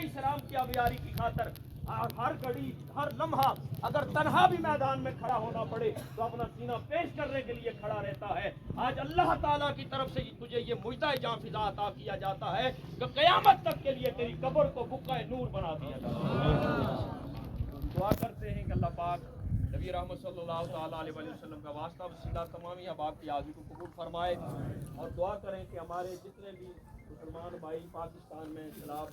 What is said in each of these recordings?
السلام کی آبیاری کی خاطر ہر گھڑی ہر لمحہ اگر تنہا بھی میدان میں کھڑا ہونا پڑے تو اپنا سینہ پیش کرنے کے لیے کھڑا رہتا ہے. آج اللہ تعالیٰ کی طرف سے تجھے یہ مجدہ جاں فضا عطا کیا جاتا ہے کہ قیامت تک کے لیے تیری قبر کو بقعہ نور بنا دیا جاتا ہے. دعا کرتے ہیں کہ اللہ پاک نبی رحمت صلی اللہ تعالیٰ علیہ وسلم کا واسطہ وسیلہ تمامی احباب کی حاضری کو قبول فرمائے, اور دعا کریں کہ ہمارے جتنے بھی مسلمان بھائی پاکستان میں انقلاب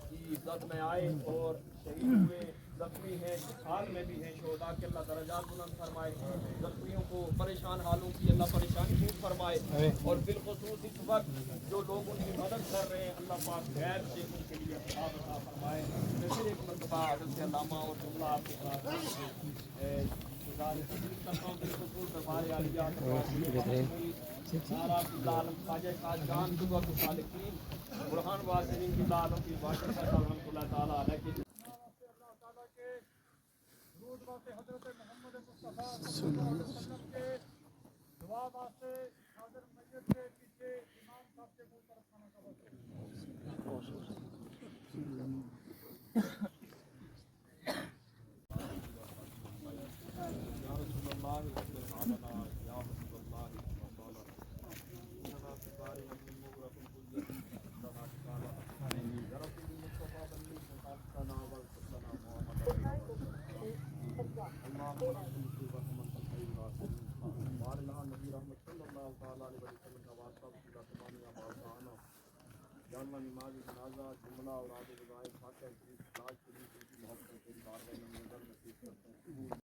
کی زد میں آئے اور شہید ہوئے, زخمی ہیں, حال میں بھی ہیں شہداء کے اللہ درجات بلند فرمائے, زخمیوں کو پریشان حالوں کی اللہ پریشانی دور فرمائے, اور بالخصوص اس وقت جو لوگ ان کی مدد کر رہے ہیں اللہ پاک غیر سے ان کے لیے ثواب عطا فرمائے. میں پھر ایک مرتبہ حضرت علامہ اور جملہ آپ کے ساتھ بالخصوص دربار عالیہ سارا کی عالم خواجہ شاہ جان صبح صالحین برہان واصلین کی عالم کی باشر صاحب رحمۃ اللہ تعالیٰ علیہ کی اللہ تعالیٰ کے درود واسطے حضرت محمد مصطفیٰ صلی اللہ علیہ وسلم کے دعا واسطے حاضر میت کے پیچھے امام صاحب کے منہ پر کھانا کا واسطے جاننا نماز جنازہ جملہ اور آدھے بجائے فاتحہ شریف لاج شریف ان کی محبت تیری بارگاہ میں نظر نصیب کرتے ہیں.